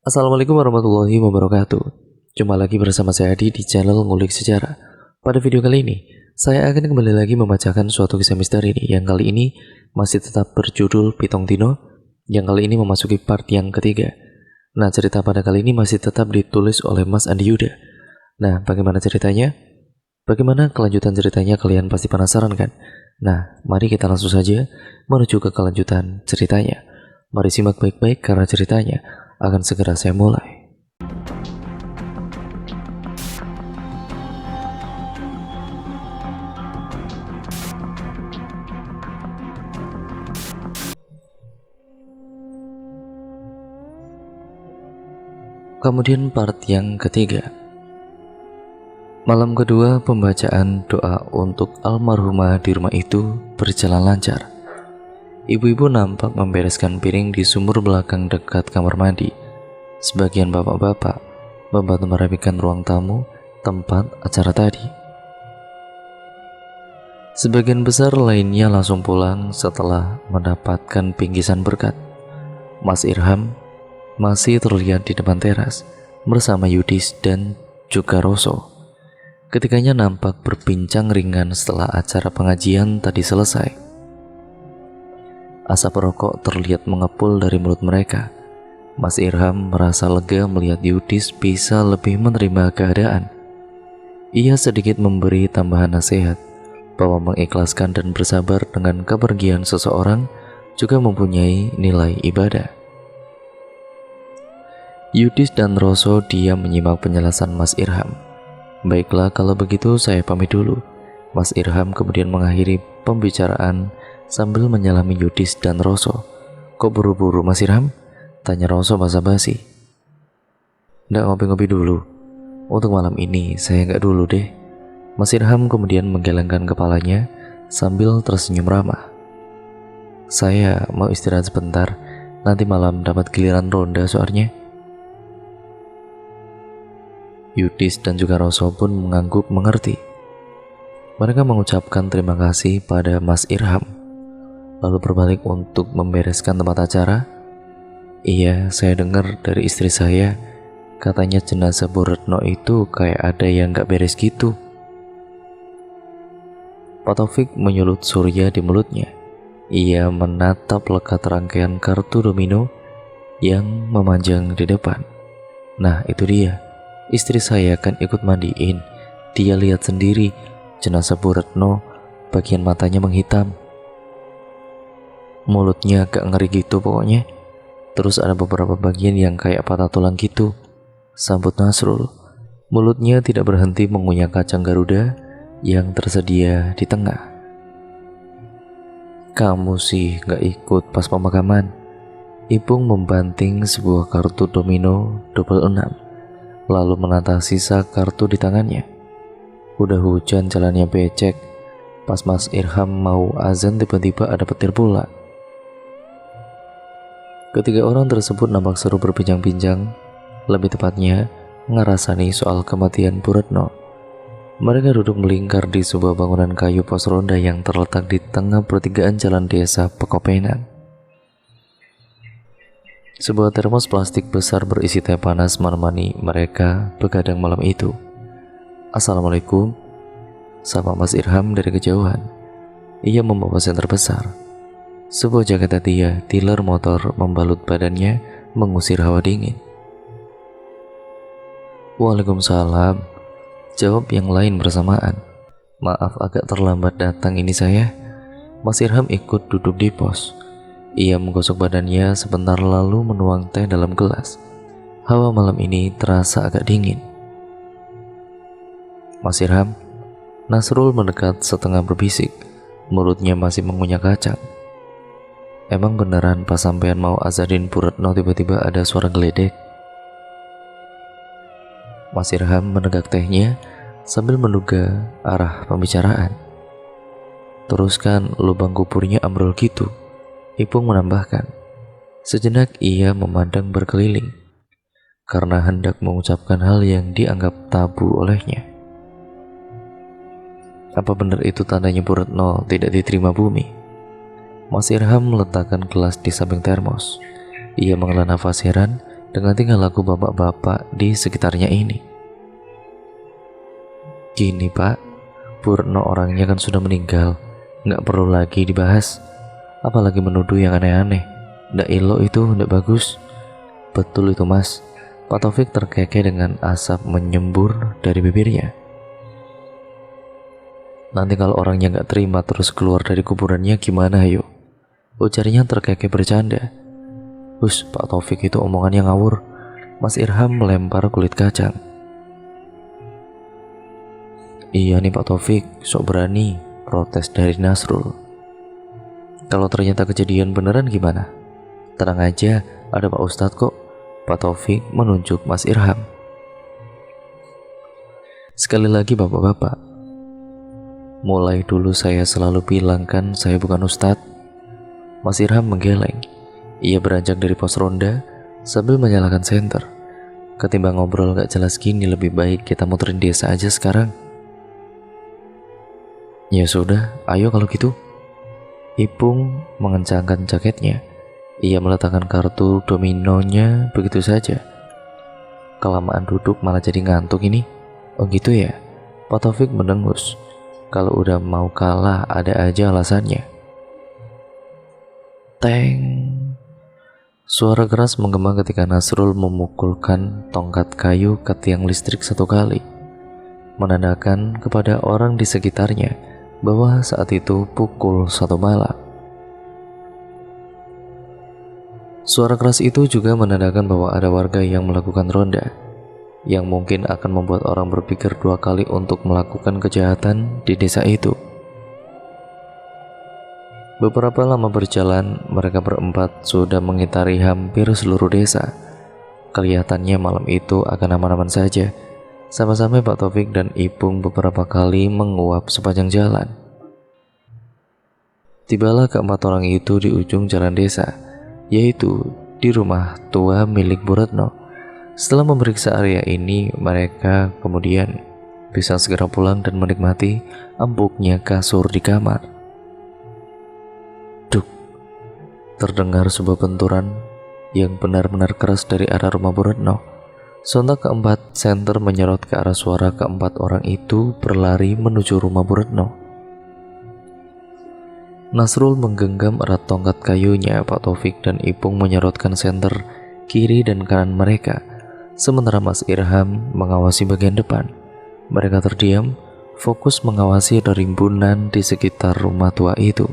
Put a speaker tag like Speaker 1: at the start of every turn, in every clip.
Speaker 1: Assalamualaikum warahmatullahi wabarakatuh. Jumpa lagi bersama saya Adi di channel Ngulik Sejarah. Pada video kali ini, saya akan kembali lagi membacakan suatu kisah misteri yang kali ini masih tetap berjudul Pitong Tino, yang kali ini memasuki part yang ketiga. Nah, cerita pada kali ini masih tetap ditulis oleh Mas Andi Yuda. Nah, bagaimana ceritanya? Bagaimana kelanjutan ceritanya, kalian pasti penasaran kan? Nah, mari kita langsung saja menuju ke kelanjutan ceritanya. Mari simak baik-baik karena ceritanya akan segera saya mulai. Kemudian part yang ketiga. Malam kedua pembacaan doa untuk almarhumah di rumah itu berjalan lancar. Ibu-ibu nampak membereskan piring di sumur belakang dekat kamar mandi. Sebagian bapak-bapak membantu merapikan ruang tamu tempat acara tadi. Sebagian besar lainnya langsung pulang setelah mendapatkan bingkisan berkat. Mas Irham masih terlihat di depan teras bersama Yudis dan juga Roso. Ketiganya nampak berbincang ringan setelah acara pengajian tadi selesai. Asap rokok terlihat mengepul dari mulut mereka. Mas Irham merasa lega melihat Yudis bisa lebih menerima keadaan. Ia sedikit memberi tambahan nasihat bahwa mengikhlaskan dan bersabar dengan kepergian seseorang juga mempunyai nilai ibadah. Yudis dan Roso diam menyimak penjelasan Mas Irham. Baiklah, kalau begitu saya pamit dulu. Mas Irham kemudian mengakhiri pembicaraan sambil menyalami Yudis dan Roso. Kok buru-buru Mas Irham? Tanya Roso basa-basi. Nggak ngopi-ngopi dulu? Untuk malam ini saya nggak dulu deh. Mas Irham kemudian menggelengkan kepalanya sambil tersenyum ramah. Saya mau istirahat sebentar, nanti malam dapat giliran ronda soalnya. Yudis dan juga Roso pun mengangguk mengerti. Mereka mengucapkan terima kasih pada Mas Irham, lalu berbalik untuk membereskan tempat acara. Iya, saya dengar dari istri saya, katanya jenazah Bu Retno itu kayak ada yang gak beres gitu. Pak Taufik menyulut surya di mulutnya. Ia menatap lekat rangkaian kartu domino yang memanjang di depan. Nah, itu dia. Istri saya kan ikut mandiin. Dia lihat sendiri jenazah Bu Retno, bagian matanya menghitam. Mulutnya agak ngeri gitu pokoknya. Terus ada beberapa bagian yang kayak patah tulang gitu, sambut Nasrul. Mulutnya tidak berhenti mengunyah kacang Garuda yang tersedia di tengah. Kamu sih gak ikut pas pemakaman. Ipung membanting sebuah kartu domino double 6, lalu menata sisa kartu di tangannya. Udah hujan, jalannya becek. Pas Mas Irham mau azan, tiba-tiba ada petir pula. Ketiga orang tersebut nampak seru berbincang-bincang, lebih tepatnya ngerasani soal kematian Bu Retno. Mereka duduk melingkar di sebuah bangunan kayu pos ronda yang terletak di tengah pertigaan jalan desa Pekopenan. Sebuah termos plastik besar berisi teh panas menemani mereka begadang malam itu. Assalamualaikum, sapa Mas Irham dari kejauhan. Ia membawa senter besar. Sebuah jaket dia, dealer motor membalut badannya, mengusir hawa dingin. Waalaikumsalam, jawab yang lain bersamaan. Maaf agak terlambat datang ini saya. Mas Irham ikut duduk di pos. Ia menggosok badannya sebentar lalu menuang teh dalam gelas. Hawa malam ini terasa agak dingin. Mas Irham, Nasrul mendekat setengah berbisik. Mulutnya masih mengunyah kacang. Emang beneran pas sampean mau azanin Bu Retno tiba-tiba ada suara geledek? Mas Irham menegak tehnya sambil menduga arah pembicaraan. Terus kan lubang kuburnya ambrol gitu. Ipung menambahkan. Sejenak ia memandang berkeliling karena hendak mengucapkan hal yang dianggap tabu olehnya. Apa benar itu tandanya Bu Retno tidak diterima bumi? Mas Irham meletakkan gelas di samping termos. Ia menghela nafas heran dengan tingkah laku bapak-bapak di sekitarnya ini. Gini Pak, Purno orangnya kan sudah meninggal, nggak perlu lagi dibahas. Apalagi menuduh yang aneh-aneh. Nggak elok itu, nggak bagus. Betul itu Mas. Pak Taufik terkekeh dengan asap menyembur dari bibirnya. Nanti kalau orangnya nggak terima terus keluar dari kuburannya gimana ayo? Ujarnya terkekeh bercanda. Pak Taufik itu omongannya ngawur. Mas Irham melempar kulit kacang. Iya nih Pak Taufik, sok berani, protes dari Nasrul. Kalau ternyata kejadian beneran gimana? Tenang aja, ada Pak Ustadz kok. Pak Taufik menunjuk Mas Irham. Sekali lagi bapak-bapak, mulai dulu saya selalu bilang kan saya bukan Ustadz. Mas Irham menggeleng. Ia beranjak dari pos ronda sambil menyalakan senter. Ketimbang ngobrol gak jelas gini, lebih baik kita muterin desa aja sekarang. Ya sudah, ayo kalau gitu. Ipung mengencangkan jaketnya. Ia meletakkan kartu dominonya begitu saja. Kelamaan duduk malah jadi ngantuk ini. Oh gitu ya? Pak Taufik mendengus. Kalau udah mau kalah ada aja alasannya. Teng. Suara keras menggema ketika Nasrul memukulkan tongkat kayu ke tiang listrik satu kali, menandakan kepada orang di sekitarnya bahwa saat itu pukul 1 malam. Suara keras itu juga menandakan bahwa ada warga yang melakukan ronda, yang mungkin akan membuat orang berpikir 2 kali untuk melakukan kejahatan di desa itu. Beberapa lama berjalan, mereka berempat sudah mengitari hampir seluruh desa. Kelihatannya malam itu akan aman-aman saja. Sama-sama Pak Taufik dan Ipung beberapa kali menguap sepanjang jalan. Tibalah keempat orang itu di ujung jalan desa, yaitu di rumah tua milik Bu Retno. Setelah memeriksa area ini, mereka kemudian bisa segera pulang dan menikmati empuknya kasur di kamar. Duk, terdengar sebuah benturan yang benar-benar keras dari arah rumah Bu Retno. Sontak keempat senter menyorot ke arah suara keempat orang itu berlari menuju rumah Bu Retno. Nasrul menggenggam erat tongkat kayunya. Pak Taufik dan Ipung menyorotkan senter kiri dan kanan mereka, sementara Mas Irham mengawasi bagian depan. Mereka terdiam, fokus mengawasi rimbunan di sekitar rumah tua itu.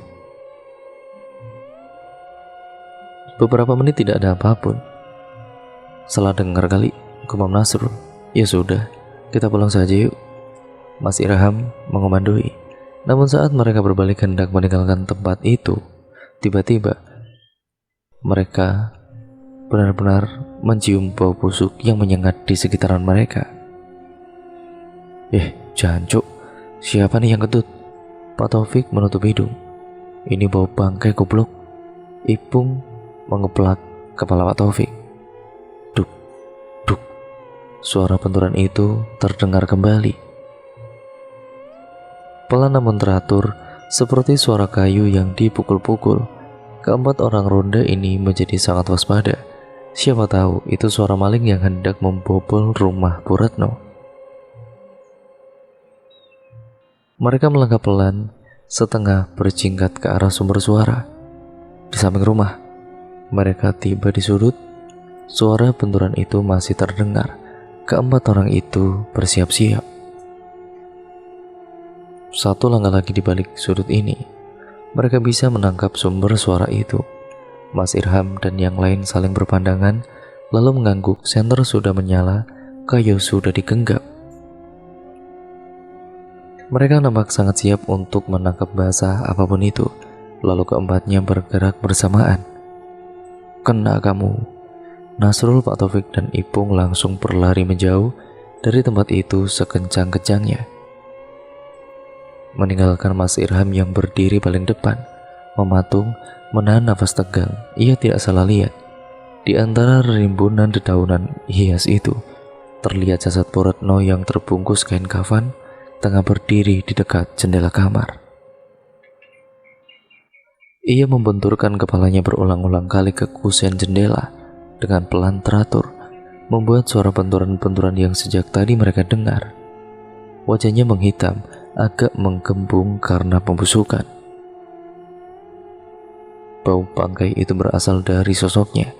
Speaker 1: Beberapa menit tidak ada apapun. Salah dengar kali, gumam Nasrul. Ya sudah, kita pulang saja yuk, Mas Irham mengomandoi. Namun saat mereka berbalik hendak meninggalkan tempat itu, tiba-tiba mereka benar-benar mencium bau busuk yang menyengat di sekitaran mereka. Jancuk, siapa nih yang kentut? Pak Taufik menutup hidung. Ini bau bangkai goblok. Ipung mengeplak kepala Pak Taufik. Duk, duk. Suara benturan itu terdengar kembali. Pelan namun teratur, seperti suara kayu yang dipukul-pukul. Keempat orang ronda ini menjadi sangat waspada. Siapa tahu itu suara maling yang hendak membobol rumah Bu Retno. Mereka melangkah pelan, setengah berjingkat ke arah sumber suara. Di samping rumah, mereka tiba di sudut. Suara benturan itu masih terdengar. Keempat orang itu bersiap-siap. Satu langkah lagi di balik sudut ini, mereka bisa menangkap sumber suara itu. Mas Irham dan yang lain saling berpandangan, lalu mengangguk. Senter sudah menyala, kayu sudah digenggam. Mereka nampak sangat siap untuk menangkap basah apapun itu. Lalu keempatnya bergerak bersamaan. Kena kamu. Nasrul, Pak Taufik dan Ipung langsung berlari menjauh dari tempat itu sekencang-kencangnya, meninggalkan Mas Irham yang berdiri paling depan, mematung, menahan nafas tegang. Ia tidak salah lihat. Di antara rimbunan dedaunan hias itu, terlihat jasad Bu Retno yang terbungkus kain kafan, tengah berdiri di dekat jendela kamar. Ia membenturkan kepalanya berulang-ulang kali ke kusen jendela dengan pelan teratur, membuat suara benturan-benturan yang sejak tadi mereka dengar. Wajahnya menghitam, agak menggembung karena pembusukan. Bau bangkai itu berasal dari sosoknya.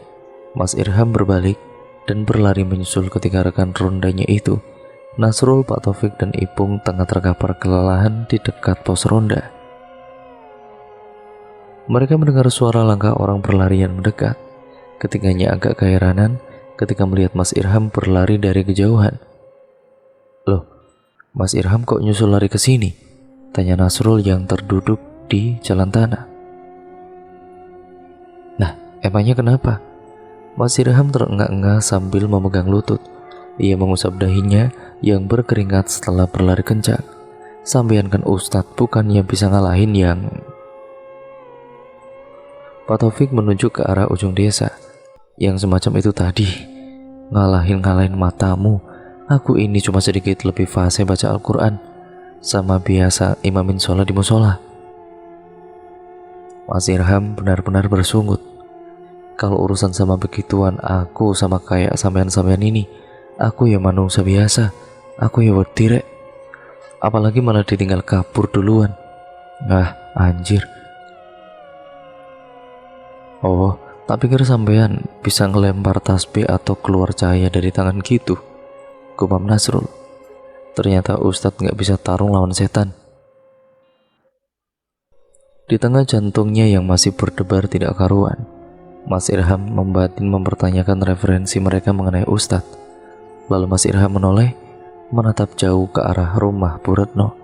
Speaker 1: Mas Irham berbalik dan berlari menyusul ketika rekan rondanya itu, Nasrul, Pak Taufik, dan Ipung tengah terkapar kelelahan di dekat pos ronda. Mereka mendengar suara langkah orang berlarian mendekat. Ketiganya agak keheranan ketika melihat Mas Irham berlari dari kejauhan. "Loh, Mas Irham kok nyusul lari ke sini?" tanya Nasrul yang terduduk di jalan tanah. "Nah, emangnya kenapa?" Mas Irham terengah-engah sambil memegang lutut. Ia mengusap dahinya yang berkeringat setelah berlari kencang. "Sampean kan Ustadz, bukannya bisa ngalahin yang..." Pak Taufik menunjuk ke arah ujung desa. "Yang semacam itu tadi. Ngalahin matamu. Aku ini cuma sedikit lebih fasih baca Al-Quran, sama biasa imamin sholat di musola." Mas Irham benar-benar bersungut. "Kalau urusan sama begituan, aku sama kayak sampean-sampean ini. Aku ya manungsa biasa. Aku ya wedi rek. Apalagi malah ditinggal kabur duluan. Ah, anjir. Oh, tak pikir sampean bisa ngelempar tasbih atau keluar cahaya dari tangan gitu," gumam Nasrul. "Ternyata Ustadz gak bisa tarung lawan setan." Di tengah jantungnya yang masih berdebar tidak karuan, Mas Irham membatin mempertanyakan referensi mereka mengenai Ustadz. Lalu Mas Irham menoleh, menatap jauh ke arah rumah Bu Retno.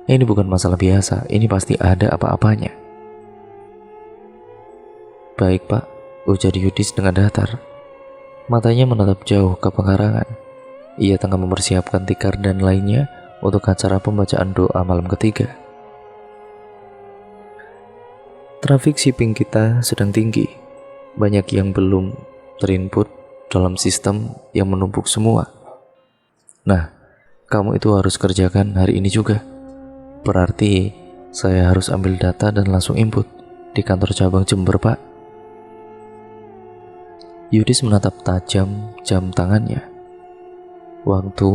Speaker 1: "Ini bukan masalah biasa, ini pasti ada apa-apanya." "Baik Pak," ujar Yudis dengan datar. Matanya menatap jauh ke pekarangan. Ia tengah mempersiapkan tikar dan lainnya untuk acara pembacaan doa malam ketiga. Trafik shipping kita sedang tinggi. Banyak yang belum terinput dalam sistem yang menumpuk semua. Nah, kamu itu harus kerjakan hari ini juga. Berarti saya harus ambil data dan langsung input di kantor cabang Jember, Pak. Yudis menatap tajam jam tangannya. Waktu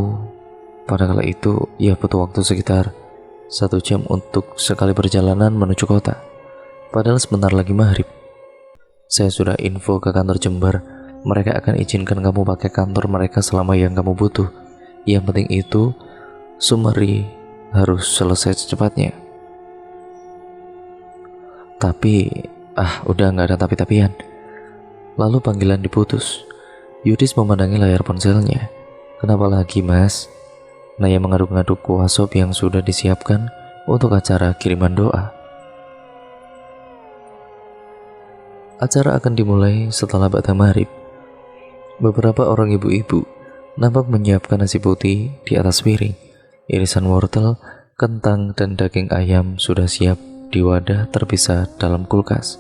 Speaker 1: pada kala itu ia butuh waktu sekitar 1 jam untuk sekali perjalanan menuju kota. Padahal sebentar lagi maghrib. Saya sudah info ke kantor Jember. Mereka akan izinkan kamu pakai kantor mereka selama yang kamu butuh. Yang penting itu summary harus selesai secepatnya. Tapi udah nggak ada tapi-tapian. Lalu panggilan diputus. Yudis memandangi layar ponselnya. "Kenapa lagi, Mas?" Naya mengaduk-ngaduk kuah sop yang sudah disiapkan untuk acara kiriman doa. Acara akan dimulai setelah ba'da maghrib. Beberapa orang ibu-ibu nampak menyiapkan nasi putih di atas piring. Irisan wortel, kentang, dan daging ayam sudah siap di wadah terpisah dalam kulkas.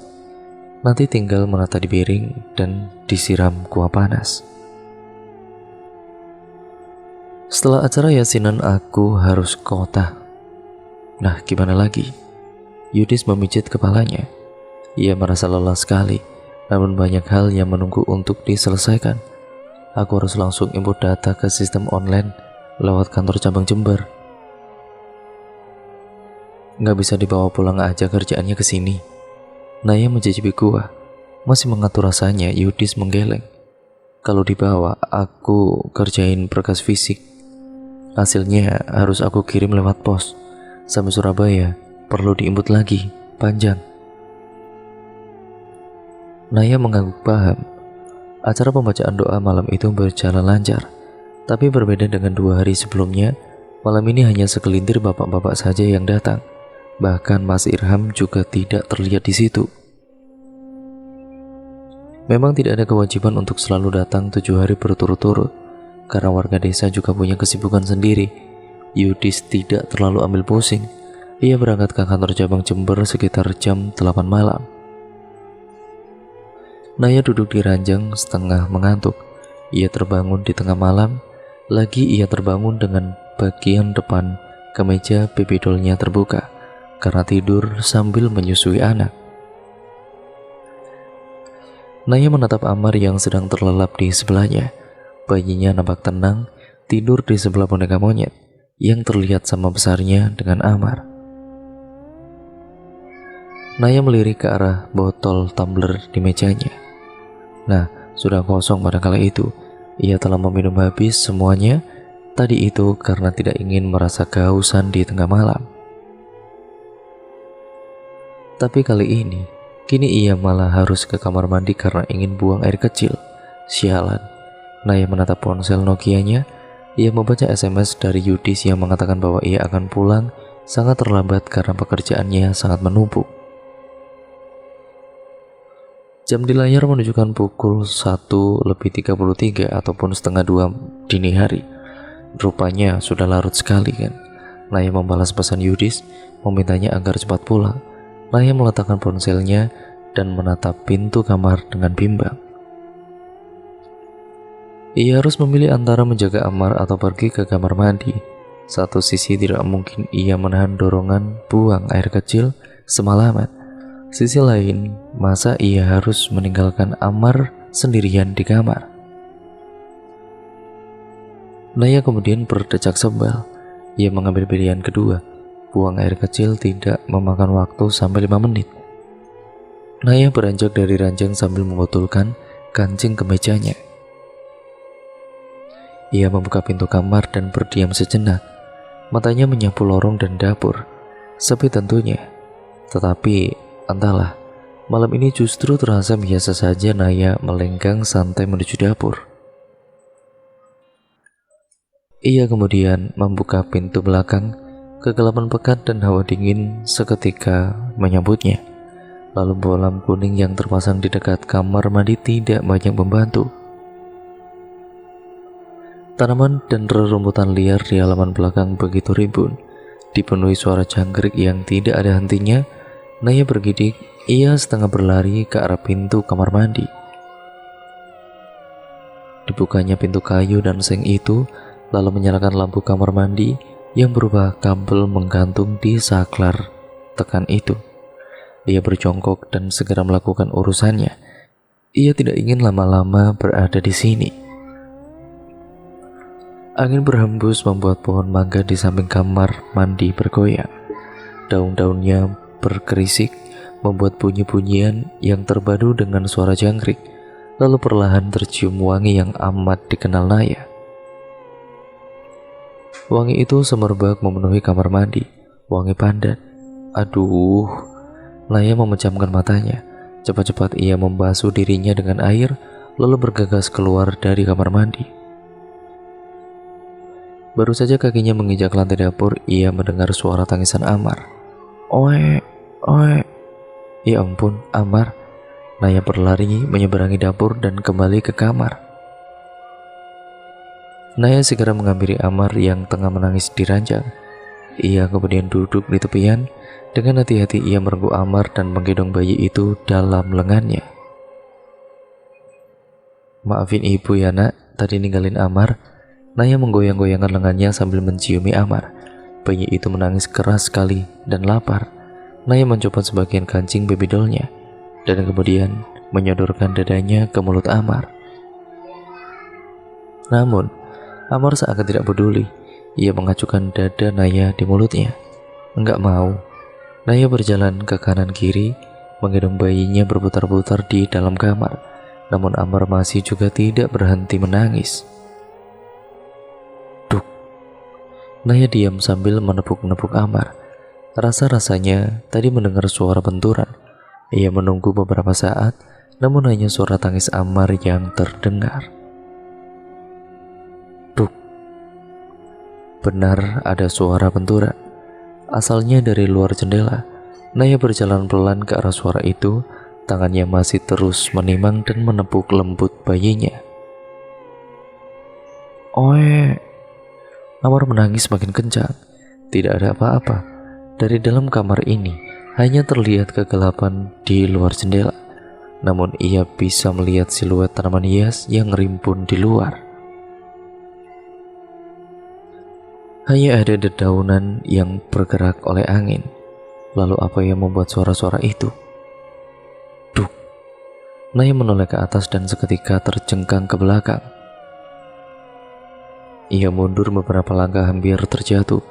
Speaker 1: Nanti tinggal menata di piring dan disiram kuah panas. Setelah acara yasinan aku harus ke kota. Nah, gimana lagi? Yudis memijit kepalanya. Ia merasa lelah sekali, namun banyak hal yang menunggu untuk diselesaikan. Aku harus langsung input data ke sistem online lewat kantor cabang Jember. Nggak bisa dibawa pulang aja kerjaannya ke sini. Naya mencicipi kuah. Masih mengatur rasanya, Yudis menggeleng. Kalau dibawa, aku kerjain berkas fisik. Hasilnya harus aku kirim lewat pos. Sampai Surabaya, perlu diinput lagi, panjang. Naya mengangguk paham. Acara pembacaan doa malam itu berjalan lancar. Tapi berbeda dengan 2 hari sebelumnya, malam ini hanya segelintir bapak-bapak saja yang datang. Bahkan Mas Irham juga tidak terlihat di situ. Memang tidak ada kewajiban untuk selalu datang 7 hari berturut-turut, karena warga desa juga punya kesibukan sendiri. Yudis tidak terlalu ambil pusing. Ia berangkat ke kantor cabang Jember sekitar jam 8 malam. Naya duduk di ranjang setengah mengantuk. Ia terbangun di tengah malam. Lagi ia terbangun dengan bagian depan kemeja baby doll-nya terbuka karena tidur sambil menyusui anak. Naya menatap Amar yang sedang terlelap di sebelahnya. Bayinya nampak tenang, tidur di sebelah boneka monyet yang terlihat sama besarnya dengan Amar. Naya melirik ke arah botol tumbler di mejanya. Nah, sudah kosong pada kala itu. Ia telah meminum habis semuanya tadi itu karena tidak ingin merasa kehausan di tengah malam. Tapi kali ini, kini ia malah harus ke kamar mandi karena ingin buang air kecil. Sialan. Naya menatap ponsel Nokia-nya. Ia membaca SMS dari Yudis yang mengatakan bahwa ia akan pulang sangat terlambat karena pekerjaannya sangat menumpuk. Jam di layar menunjukkan pukul 1:33 ataupun setengah 2 dini hari. Rupanya sudah larut sekali kan. Naya membalas pesan Yudis, memintanya agar cepat pulang. Naya meletakkan ponselnya dan menatap pintu kamar dengan bimbang. Ia harus memilih antara menjaga Amar atau pergi ke kamar mandi. Satu sisi tidak mungkin ia menahan dorongan buang air kecil semalaman. Sisi lain, masa ia harus meninggalkan Amar sendirian di kamar? Naya kemudian berdecak sebal. Ia mengambil pilihan kedua. Buang air kecil tidak memakan waktu sampai 5 menit. Naya beranjak dari ranjang sambil membotolkan kancing kemejanya. Ia membuka pintu kamar dan berdiam sejenak. Matanya menyapu lorong dan dapur. Sepi tentunya. Tetapi entahlah, malam ini justru terasa biasa saja. Naya melenggang santai menuju dapur. Ia kemudian membuka pintu belakang. Kegelapan pekat dan hawa dingin seketika menyambutnya. Lalu bolam kuning yang terpasang di dekat kamar mandi tidak banyak membantu. Tanaman dan rerumputan liar di halaman belakang begitu rimbun, dipenuhi suara jangkrik yang tidak ada hentinya. Naya bergidik, ia setengah berlari ke arah pintu kamar mandi. Dibukanya pintu kayu dan seng itu, lalu menyalakan lampu kamar mandi yang berubah kabel menggantung di saklar tekan itu. Ia berjongkok dan segera melakukan urusannya. Ia tidak ingin lama-lama berada di sini. Angin berhembus membuat pohon mangga di samping kamar mandi bergoyang. Daun-daunnya berkerisik, membuat bunyi-bunyian yang terpadu dengan suara jangkrik. Lalu perlahan tercium wangi yang amat dikenal Naya. Wangi itu semerbak memenuhi kamar mandi. Wangi pandan. Aduh, Naya memejamkan matanya. Cepat-cepat ia membasuh dirinya dengan air, lalu bergegas keluar dari kamar mandi. Baru saja kakinya menginjak lantai dapur, ia mendengar suara tangisan Amar. Oe, oe. Ya ampun, Amar. Naya berlari menyeberangi dapur dan kembali ke kamar. Naya segera menghampiri Amar yang tengah menangis di ranjang. Ia kemudian duduk di tepian. Dengan hati-hati ia merengkuh Amar dan menggendong bayi itu dalam lengannya. Maafin ibu ya nak, tadi ninggalin Amar. Naya menggoyang-goyangkan lengannya sambil menciumi Amar. Bayi itu menangis keras sekali dan lapar. Naya mencopot sebagian kancing baby doll-nya dan kemudian menyodorkan dadanya ke mulut Amar. Namun Amar seakan tidak peduli. Ia mengacukan dada Naya di mulutnya. Enggak mau. Naya berjalan ke kanan kiri, menggendong bayinya berputar-putar di dalam kamar. Namun Amar masih juga tidak berhenti menangis. Duk. Naya diam sambil menepuk-nepuk Amar. Rasa-rasanya tadi mendengar suara benturan. Ia menunggu beberapa saat, namun hanya suara tangis Amar yang terdengar. Duk. Benar ada suara benturan. Asalnya dari luar jendela. Naya berjalan pelan ke arah suara itu. Tangannya masih terus menimang dan menepuk lembut bayinya. Oe. Amar menangis makin kencang. Tidak ada apa-apa. Dari dalam kamar ini hanya terlihat kegelapan di luar jendela. Namun ia bisa melihat siluet tanaman hias yang rimbun di luar. Hanya ada dedaunan yang bergerak oleh angin. Lalu apa yang membuat suara-suara itu? Duk. Naya menoleh ke atas dan seketika terjengkang ke belakang. Ia mundur beberapa langkah hampir terjatuh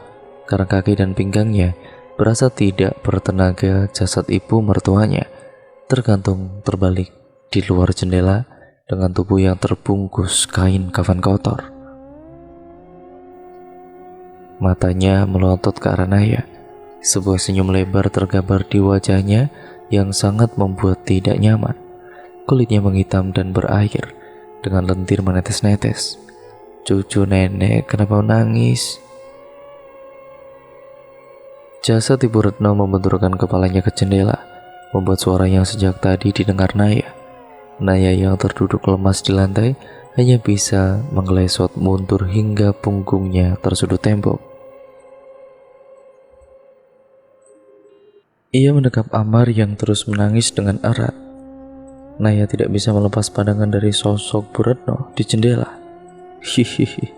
Speaker 1: karena kaki dan pinggangnya berasa tidak bertenaga. Jasad ibu mertuanya tergantung terbalik di luar jendela dengan tubuh yang terbungkus kain kafan kotor. Matanya melotot ke arah Naya. Sebuah senyum lebar tergambar di wajahnya yang sangat membuat tidak nyaman. Kulitnya menghitam dan berair dengan lendir menetes-netes. "Cucu nenek, kenapa nangis?" Jasad Ibu Retno membenturkan kepalanya ke jendela, membuat suara yang sejak tadi didengar Naya. Naya yang terduduk lemas di lantai hanya bisa mengelesot mundur hingga punggungnya tersudut tembok. Ia mendekap Amar yang terus menangis dengan erat. Naya tidak bisa melepas pandangan dari sosok Bu Retno di jendela. Hihihi.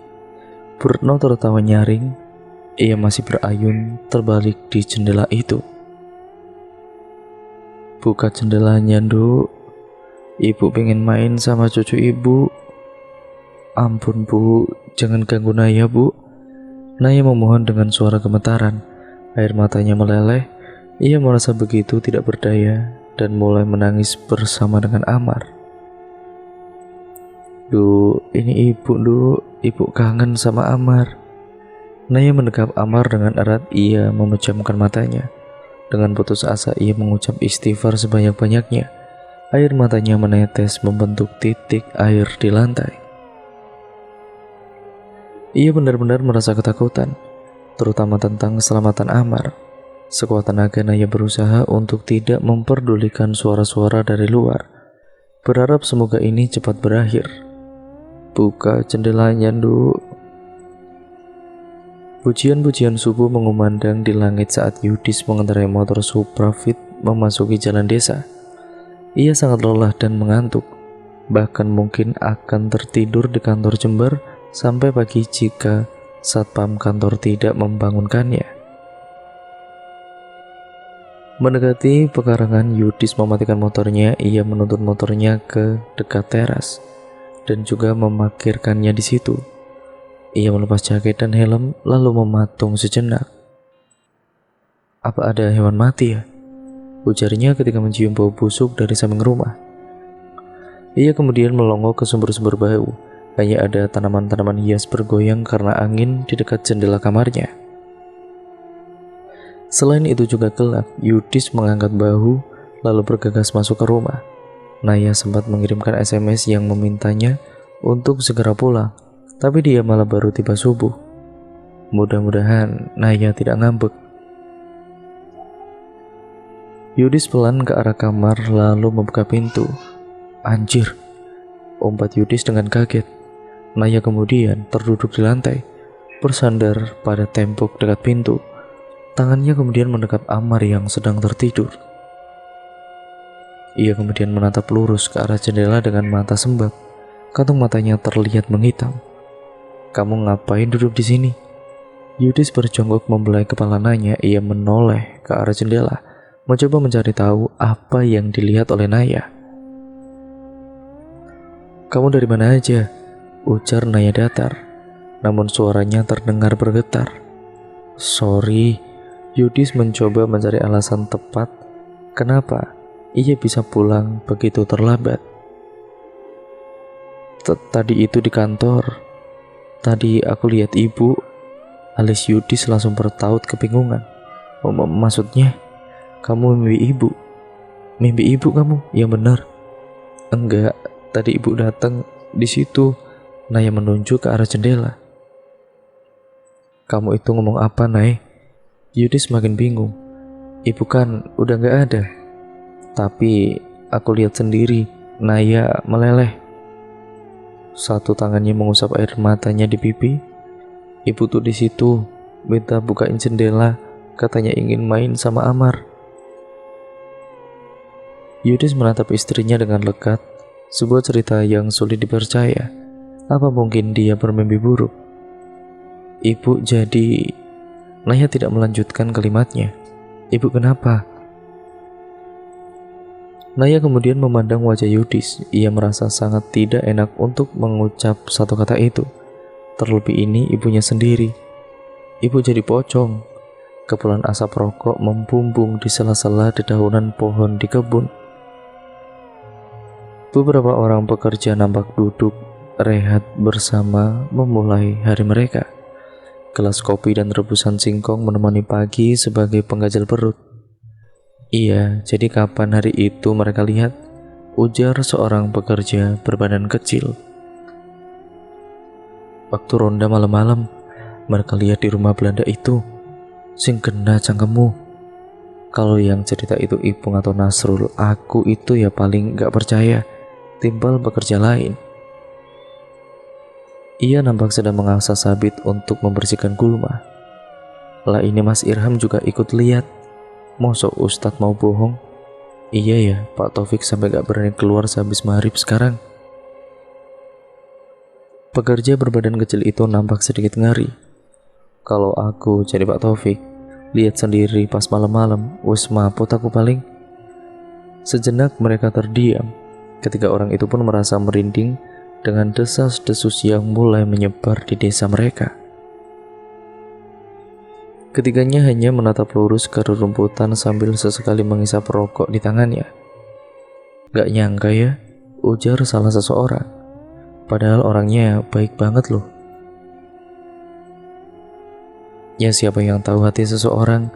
Speaker 1: Bu Retno tertawa nyaring. Ia masih berayun terbalik di jendela itu. "Buka jendelanya, Nduk. Ibu pengen main sama cucu ibu." "Ampun, Bu, jangan ganggu Naya, Bu." Naya memohon dengan suara gemetaran. Air matanya meleleh. Ia merasa begitu tidak berdaya dan mulai menangis bersama dengan Amar. "Duh, ini ibu, Duh. Ibu kangen sama Amar." Naya mendekap Amar dengan erat. Ia memejamkan matanya. Dengan putus asa ia mengucap istighfar sebanyak-banyaknya. Air matanya menetes membentuk titik air di lantai. Ia benar-benar merasa ketakutan, terutama tentang keselamatan Amar. Sekuat tenaga Naya berusaha untuk tidak memperdulikan suara-suara dari luar, berharap semoga ini cepat berakhir. "Buka jendelanya, Nduk." Pujian-pujian subuh mengumandang di langit saat Yudis mengendarai motor Supra Fit memasuki jalan desa. Ia sangat lelah dan mengantuk, bahkan mungkin akan tertidur di kantor Jember sampai pagi jika satpam kantor tidak membangunkannya. Mendekati pekarangan, Yudis mematikan motornya. Ia menuntun motornya ke dekat teras dan juga memarkirkannya di situ. Ia melepas jaket dan helm lalu mematung sejenak. "Apa ada hewan mati ya?" ujarnya ketika mencium bau busuk dari samping rumah. Ia kemudian melongo ke sumber-sumber bau. Hanya ada tanaman-tanaman hias bergoyang karena angin di dekat jendela kamarnya. Selain itu juga gelap. Yudis mengangkat bahu lalu bergegas masuk ke rumah. Naya sempat mengirimkan SMS yang memintanya untuk segera pulang, tapi dia malah baru tiba subuh. Mudah-mudahan Naya tidak ngambek. Yudis pelan ke arah kamar lalu membuka pintu. "Anjir!" umpat Yudis dengan kaget. Naya kemudian terduduk di lantai, bersandar pada tembok dekat pintu. Tangannya kemudian mendekap Amar yang sedang tertidur. Ia kemudian menatap lurus ke arah jendela dengan mata sembab. Kantung matanya terlihat menghitam. "Kamu ngapain duduk di sini?" Yudis berjongkok membelai kepala Naya. Ia menoleh ke arah jendela, mencoba mencari tahu apa yang dilihat oleh Naya. "Kamu dari mana aja?" ujar Naya datar, namun suaranya terdengar bergetar. "Sorry." Yudis mencoba mencari alasan tepat kenapa ia bisa pulang begitu terlambat. "Tadi itu di kantor. Tadi aku lihat ibu." Alis Yudis langsung bertaut kebingungan. Maksudnya, kamu mimpi ibu?" "Mimpi ibu kamu? Yang benar." "Enggak, tadi ibu datang di situ." Naya menunjuk ke arah jendela. "Kamu itu ngomong apa, Nay?" Yudis makin bingung. "Ibu kan udah gak ada." "Tapi aku lihat sendiri." Naya meleleh. Satu tangannya mengusap air matanya di pipi. "Ibu tuh di situ, minta bukain jendela, katanya ingin main sama Amar." Yudis menatap istrinya dengan lekat. Sebuah cerita yang sulit dipercaya. Apa mungkin dia bermimpi buruk? "Ibu jadi..." Naya tidak melanjutkan kalimatnya. "Ibu kenapa?" Naya kemudian memandang wajah Yudis. Ia merasa sangat tidak enak untuk mengucap satu kata itu. Terlebih ini ibunya sendiri. Ibu jadi pocong. Kepulan asap rokok membumbung di sela-sela dedaunan pohon di kebun. Beberapa orang pekerja nampak duduk rehat bersama memulai hari mereka. Gelas kopi dan rebusan singkong menemani pagi sebagai penggajal perut. Iya, jadi kapan hari itu mereka lihat? Ujar seorang pekerja berbadan kecil. Waktu ronda malam-malam, mereka lihat di rumah Belanda itu. Sing kena cangkemmu. Kalau yang cerita itu Ipung atau Nasrul, aku itu ya paling gak percaya. Timbal pekerja lain. Ia nampak sedang mengasah sabit untuk membersihkan gulma. Lah ini Mas Irham juga ikut lihat. Mosok Ustadz mau bohong? Iya ya, Pak Taufik sampai gak berani keluar sehabis maghrib sekarang. Pekerja berbadan kecil itu nampak sedikit ngari. Kalau aku jadi Pak Taufik, lihat sendiri pas malam-malam, wes maput aku paling. Sejenak mereka terdiam. Ketika orang itu pun merasa merinding dengan desas-desus yang mulai menyebar di desa mereka. Ketiganya hanya menatap lurus ke rerumputan sambil sesekali menghisap rokok di tangannya. Gak nyangka ya, ujar salah seseorang. Padahal orangnya baik banget loh. Ya siapa yang tahu hati seseorang,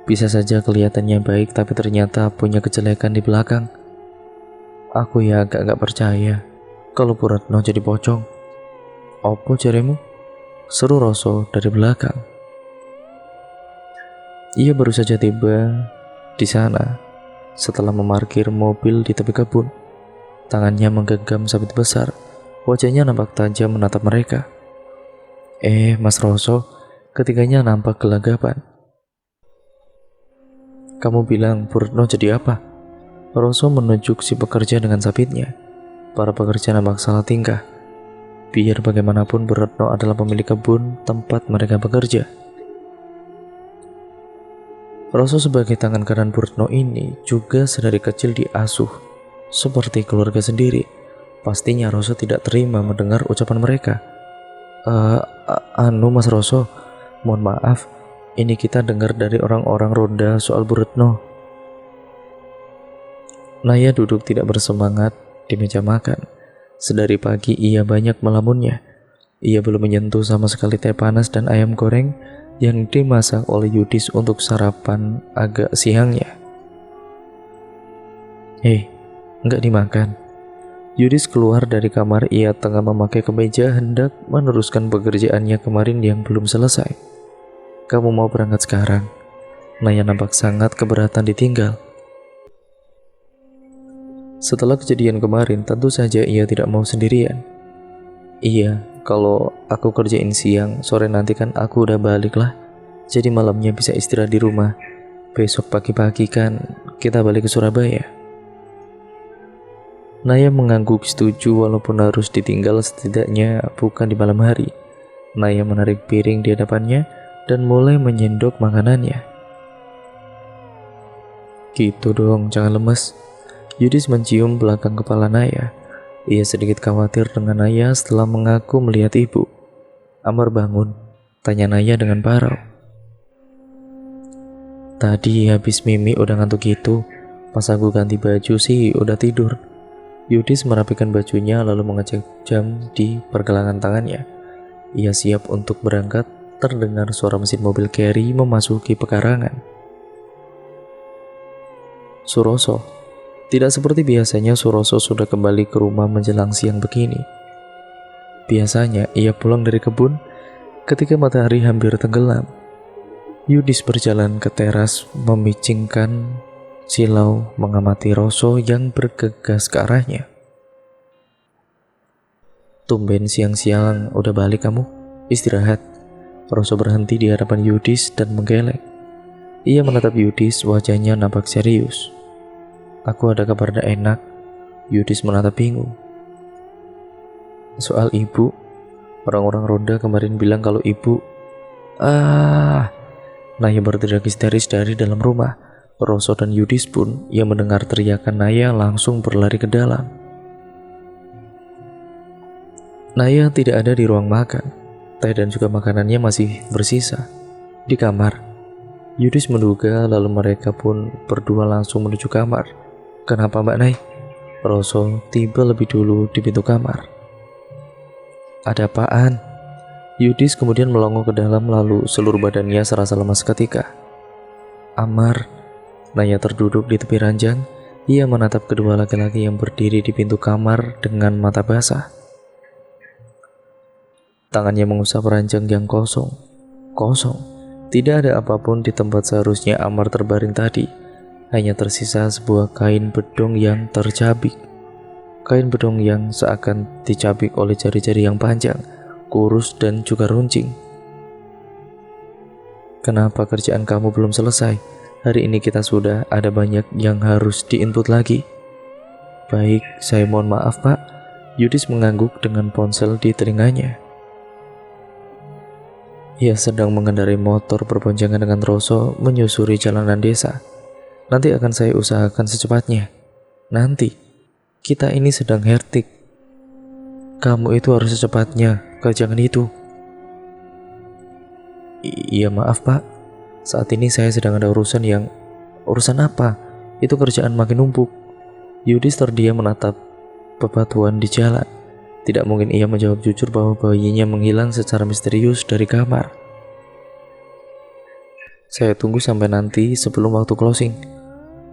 Speaker 1: bisa saja kelihatannya baik tapi ternyata punya kejelekan di belakang. Aku ya agak gak percaya kalau Bu Retno jadi pocong. Opo jaremu? Seru Roso dari belakang. Ia baru saja tiba di sana setelah memarkir mobil di tepi kebun. Tangannya menggenggam sabit besar, wajahnya nampak tajam menatap mereka. Mas Roso, ketiganya nampak gelagapan. Kamu bilang Bu Retno jadi apa? Roso menunjuk si pekerja dengan sabitnya. Para pekerja nampak salah tingkah. Biar bagaimanapun Bu Retno adalah pemilik kebun tempat mereka bekerja. Roso sebagai tangan kanan Bu Retno ini juga sedari kecil diasuh seperti keluarga sendiri. Pastinya Roso tidak terima mendengar ucapan mereka. Mas Roso, mohon maaf, ini kita dengar dari orang-orang ronda soal Bu Retno. Naya duduk tidak bersemangat di meja makan. Sedari pagi ia banyak melamunnya. Ia belum menyentuh sama sekali teh panas dan ayam goreng yang dimasak oleh Yudis untuk sarapan agak siangnya. Enggak dimakan. Yudis keluar dari kamar. Ia tengah memakai kemeja hendak meneruskan pekerjaannya kemarin yang belum selesai. Kamu mau berangkat sekarang? Naya nampak sangat keberatan ditinggal. Setelah kejadian kemarin, tentu saja ia tidak mau sendirian. Iya, kalau aku kerjain siang, sore nanti kan aku udah balik lah. Jadi malamnya bisa istirahat di rumah. Besok pagi-pagi kan kita balik ke Surabaya. Naya mengangguk setuju walaupun harus ditinggal setidaknya bukan di malam hari. Naya menarik piring di hadapannya dan mulai menyendok makanannya. Gitu dong, jangan lemes. Yudis mencium belakang kepala Naya. Ia sedikit khawatir dengan Naya setelah mengaku melihat ibu. Amar bangun, tanya Naya dengan parau. Tadi habis Mimi udah ngantuk gitu. Pas aku ganti baju sih udah tidur. Yudis merapikan bajunya lalu mengecek jam di pergelangan tangannya. Ia siap untuk berangkat. Terdengar suara mesin mobil Carry memasuki pekarangan. Suroso. Tidak seperti biasanya, Suroso sudah kembali ke rumah menjelang siang begini. Biasanya ia pulang dari kebun ketika matahari hampir tenggelam. Yudis berjalan ke teras memicingkan silau mengamati Roso yang bergegas ke arahnya. Tumben siang-siang udah balik kamu? Istirahat. Roso berhenti di hadapan Yudis dan menggeleng. Ia menatap Yudis, wajahnya nampak serius. Aku ada kabar tak enak. Yudis menatap bingung. Soal ibu, orang-orang ronda kemarin bilang kalau ibu... Naya berteriak histeris dari dalam rumah. Roso dan Yudis pun yang mendengar teriakan Naya langsung berlari ke dalam. Naya tidak ada di ruang makan. teh dan juga makanannya masih bersisa di kamar. Yudis menduga, lalu mereka pun berdua langsung menuju kamar. Kenapa Mbak Nay? Roso tiba lebih dulu di pintu kamar. Ada apaan? Yudis kemudian melongo ke dalam, lalu seluruh badannya serasa lemas seketika. Amar, Naya terduduk di tepi ranjang. Ia menatap kedua laki-laki yang berdiri di pintu kamar dengan mata basah. Tangannya mengusap ranjang yang kosong. Kosong. Tidak ada apapun di tempat seharusnya Amar terbaring tadi. Hanya tersisa sebuah kain bedong yang tercabik. Kain bedong yang seakan dicabik oleh jari-jari yang panjang, kurus dan juga runcing. Kenapa kerjaan kamu belum selesai? Hari ini kita sudah ada banyak yang harus diinput lagi. Baik, saya mohon maaf Pak. Yudis mengangguk dengan ponsel di telinganya. Ia sedang mengendarai motor berboncengan dengan Roso menyusuri jalanan desa. Nanti akan saya usahakan secepatnya. Nanti, kita ini sedang hertik. Kamu itu harus secepatnya, jangan itu. Iya maaf Pak. Saat ini saya sedang ada urusan yang... Urusan apa? Itu kerjaan makin numpuk. Yudis terdiam menatap bebatuan di jalan. Tidak mungkin ia menjawab jujur bahwa bayinya menghilang secara misterius dari kamar. Saya tunggu sampai nanti sebelum waktu closing.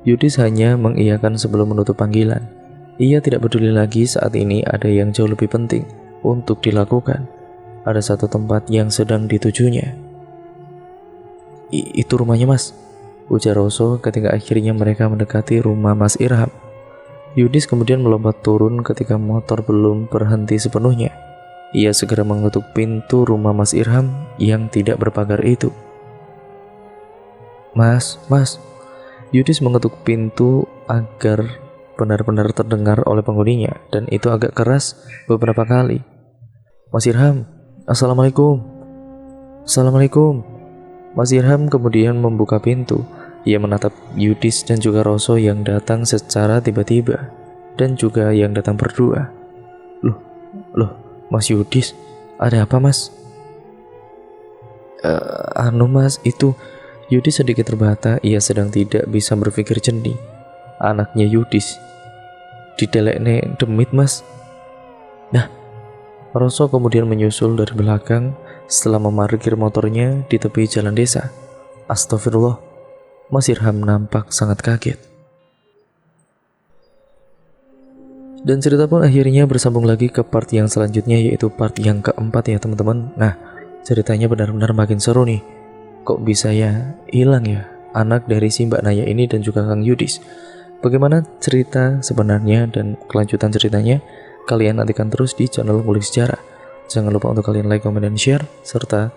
Speaker 1: Yudis hanya mengiyakan sebelum menutup panggilan. Ia tidak peduli lagi, saat ini ada yang jauh lebih penting untuk dilakukan. Ada satu tempat yang sedang ditujunya. Itu rumahnya Mas, ujar Roso ketika akhirnya mereka mendekati rumah Mas Irham. Yudis kemudian melompat turun ketika motor belum berhenti sepenuhnya. Ia segera mengetuk pintu rumah Mas Irham yang tidak berpagar itu. Mas. Yudis mengetuk pintu agar benar-benar terdengar oleh penghuninya, dan itu agak keras beberapa kali. Mas Irham, Assalamualaikum. Assalamualaikum. Mas Irham kemudian membuka pintu. Ia menatap Yudis dan juga Roso yang datang secara tiba-tiba, dan juga yang datang berdua. Loh, Mas Yudis, ada apa Mas? Mas, itu... Yudis sedikit terbata, ia sedang tidak bisa berpikir jernih. Anaknya Yudis didelekne demit Mas. Nah, Roso kemudian menyusul dari belakang setelah memarkir motornya di tepi jalan desa. Astagfirullah, Mas Irham nampak sangat kaget. Dan cerita pun akhirnya bersambung lagi ke part yang selanjutnya, yaitu part yang keempat ya teman-teman. Nah, ceritanya benar-benar makin seru nih. Kok bisa ya hilang ya anak dari si Mbak Naya ini dan juga Kang Yudis? Bagaimana cerita sebenarnya dan kelanjutan ceritanya? Kalian nantikan terus di channel Ngulik Sejarah. Jangan lupa untuk kalian like, comment, dan share, serta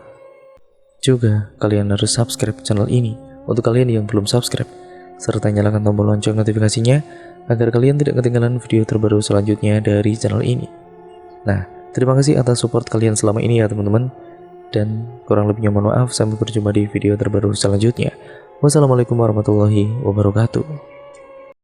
Speaker 1: juga kalian harus subscribe channel ini untuk kalian yang belum subscribe, serta nyalakan tombol lonceng notifikasinya agar kalian tidak ketinggalan video terbaru selanjutnya dari channel ini. Nah, terima kasih atas support kalian selama ini ya teman-teman, dan kurang lebihnya mohon maaf. Sampai berjumpa di video terbaru selanjutnya. Wassalamualaikum warahmatullahi wabarakatuh.